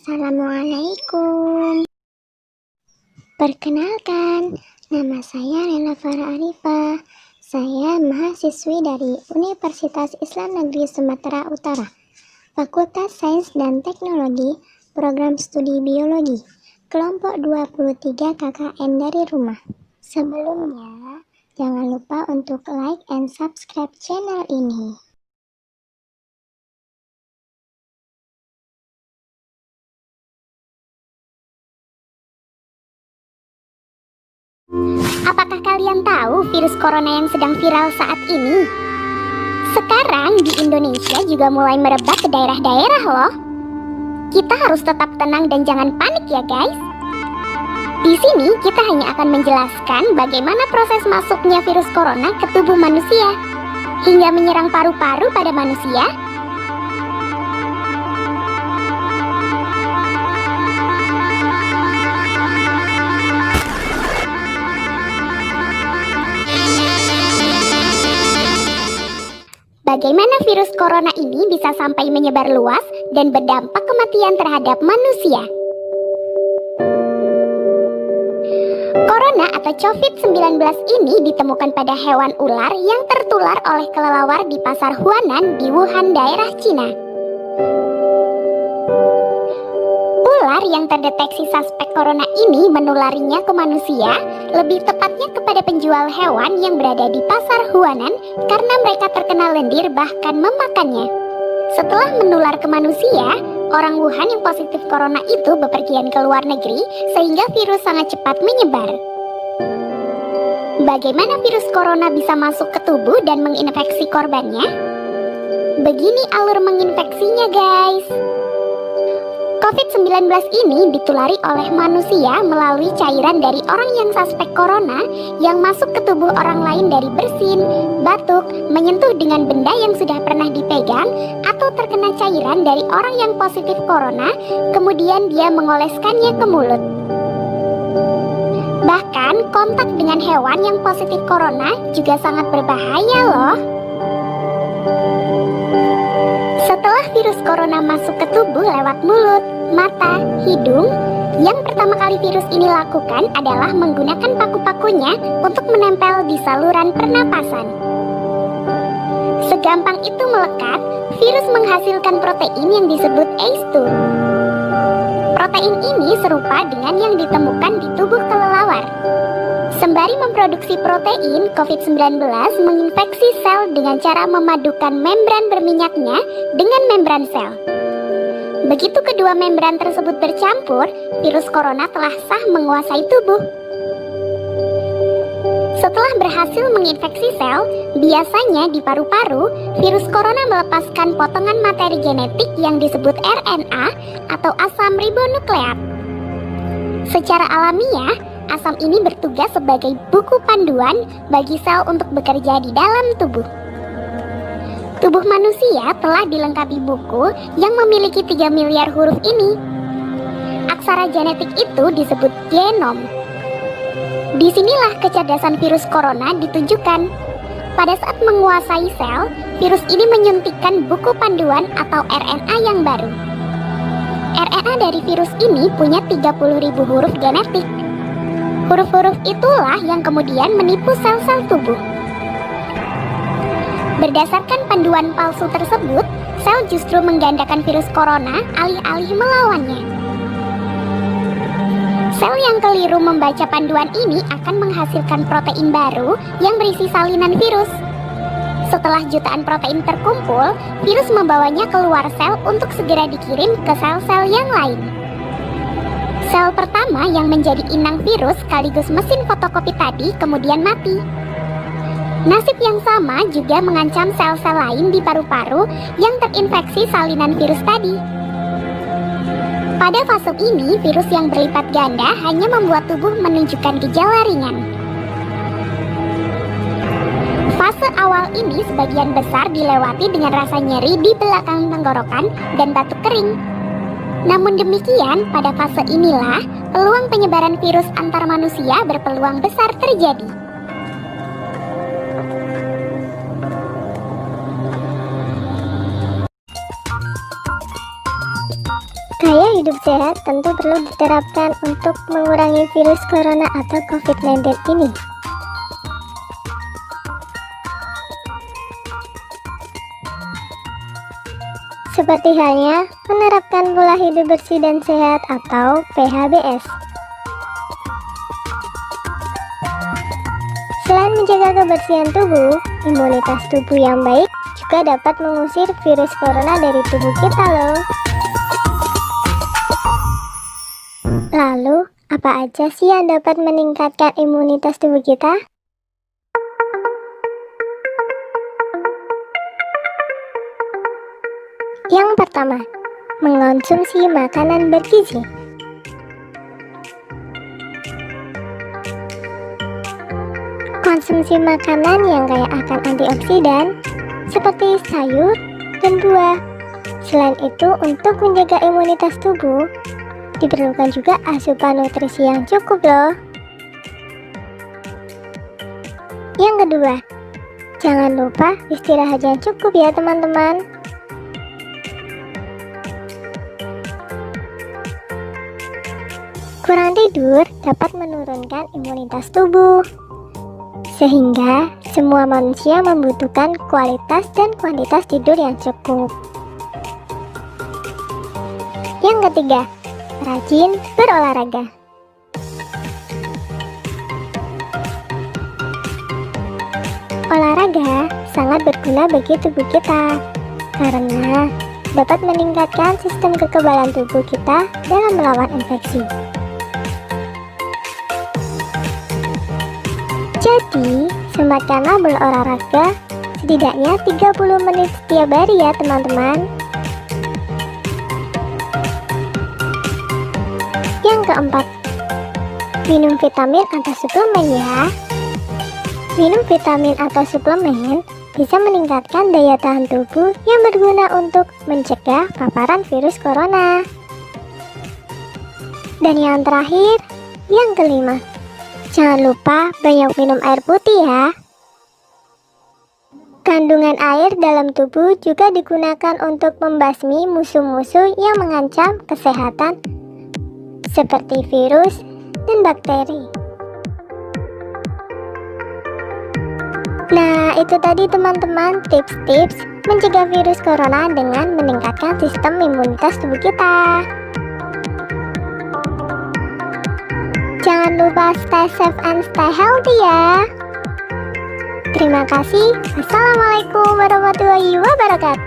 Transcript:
Assalamualaikum. Perkenalkan, nama saya Rena Farah Arifah. Saya mahasiswi dari Universitas Islam Negeri Sumatera Utara, Fakultas Sains dan Teknologi, Program Studi Biologi, kelompok 23 KKN dari rumah. Sebelumnya, jangan lupa untuk like and subscribe channel ini. Apakah kalian tahu virus corona yang sedang viral saat ini? Sekarang di Indonesia juga mulai merebak ke daerah-daerah loh. Kita harus tetap tenang dan jangan panik ya guys. Di sini kita hanya akan menjelaskan bagaimana proses masuknya virus corona ke tubuh manusia hingga menyerang paru-paru pada manusia. Bagaimana virus corona ini bisa sampai menyebar luas dan berdampak kematian terhadap manusia? Corona atau COVID-19 ini ditemukan pada hewan ular yang tertular oleh kelelawar di pasar Huanan di Wuhan, daerah Cina. Ular yang terdeteksi suspek corona ini menularinya ke manusia, lebih tepatnya kepada penjual hewan yang berada di pasar Huanan karena mereka terkena lendir bahkan memakannya. Setelah menular ke manusia, orang Wuhan yang positif corona itu bepergian ke luar negeri sehingga virus sangat cepat menyebar. Bagaimana virus corona bisa masuk ke tubuh dan menginfeksi korbannya? Begini alur menginfeksinya guys. COVID-19 ini ditulari oleh manusia melalui cairan dari orang yang suspek corona yang masuk ke tubuh orang lain dari bersin, batuk, menyentuh dengan benda yang sudah pernah dipegang, atau terkena cairan dari orang yang positif corona, kemudian dia mengoleskannya ke mulut. Bahkan kontak dengan hewan yang positif corona juga sangat berbahaya loh. Setelah virus corona masuk ke tubuh lewat mulut, mata, hidung, yang pertama kali virus ini lakukan adalah menggunakan paku-pakunya untuk menempel di saluran pernapasan. Segampang itu melekat, virus menghasilkan protein yang disebut ACE2. Protein ini serupa dengan yang ditemukan di tubuh kelelawar. Sembari memproduksi protein, COVID-19 menginfeksi sel dengan cara memadukan membran berminyaknya dengan membran sel. Begitu kedua membran tersebut bercampur, virus corona telah sah menguasai tubuh. Setelah berhasil menginfeksi sel, biasanya di paru-paru, virus corona melepaskan potongan materi genetik yang disebut RNA atau asam ribonukleat. Secara alamiah, asam ini bertugas sebagai buku panduan bagi sel untuk bekerja di dalam tubuh. Tubuh manusia telah dilengkapi buku yang memiliki 3 miliar huruf ini. Aksara genetik itu disebut genom. Disinilah kecerdasan virus corona ditunjukkan. Pada saat menguasai sel, virus ini menyuntikkan buku panduan atau RNA yang baru. RNA dari virus ini punya 30.000 huruf genetik. Huruf-huruf itulah yang kemudian menipu sel-sel tubuh. Berdasarkan panduan palsu tersebut, sel justru menggandakan virus corona alih-alih melawannya. Sel yang keliru membaca panduan ini akan menghasilkan protein baru yang berisi salinan virus. Setelah jutaan protein terkumpul, virus membawanya keluar sel untuk segera dikirim ke sel-sel yang lain. Sel pertama yang menjadi inang virus sekaligus mesin fotokopi tadi kemudian mati. Nasib yang sama juga mengancam sel-sel lain di paru-paru yang terinfeksi salinan virus tadi. Pada fase ini, virus yang berlipat ganda hanya membuat tubuh menunjukkan gejala ringan. Fase awal ini sebagian besar dilewati dengan rasa nyeri di belakang tenggorokan dan batuk kering. Namun demikian, pada fase inilah peluang penyebaran virus antar manusia berpeluang besar terjadi. Gaya hidup sehat tentu perlu diterapkan untuk mengurangi virus corona atau COVID-19 ini. Seperti halnya menerapkan pola hidup bersih dan sehat atau PHBS. Selain menjaga kebersihan tubuh, imunitas tubuh yang baik juga dapat mengusir virus corona dari tubuh kita loh. Lalu, apa aja sih yang dapat meningkatkan imunitas tubuh kita? Yang pertama, mengonsumsi makanan bergizi. Konsumsi makanan yang kaya akan antioksidan, seperti sayur dan buah. Selain itu, untuk menjaga imunitas tubuh, diperlukan juga asupan nutrisi yang cukup loh. Yang kedua, jangan lupa istirahat yang cukup ya teman-teman. Kurang tidur dapat menurunkan imunitas tubuh, sehingga semua manusia membutuhkan kualitas dan kuantitas tidur yang cukup. Yang ketiga, rajin berolahraga. Olahraga sangat berguna bagi tubuh kita, karena dapat meningkatkan sistem kekebalan tubuh kita dalam melawan infeksi. Jadi, sempatkanlah berolahraga setidaknya 30 menit setiap hari ya teman-teman. Yang keempat, minum vitamin atau suplemen ya. Minum vitamin atau suplemen bisa meningkatkan daya tahan tubuh yang berguna untuk mencegah paparan virus corona. Dan yang terakhir, yang kelima, jangan lupa banyak minum air putih ya. Kandungan air dalam tubuh juga digunakan untuk membasmi musuh-musuh yang mengancam kesehatan seperti virus dan bakteri. Nah, itu tadi teman-teman tips-tips mencegah virus corona dengan meningkatkan sistem imunitas tubuh kita. Jangan lupa stay safe and stay healthy ya. Terima kasih. Assalamualaikum warahmatullahi wabarakatuh.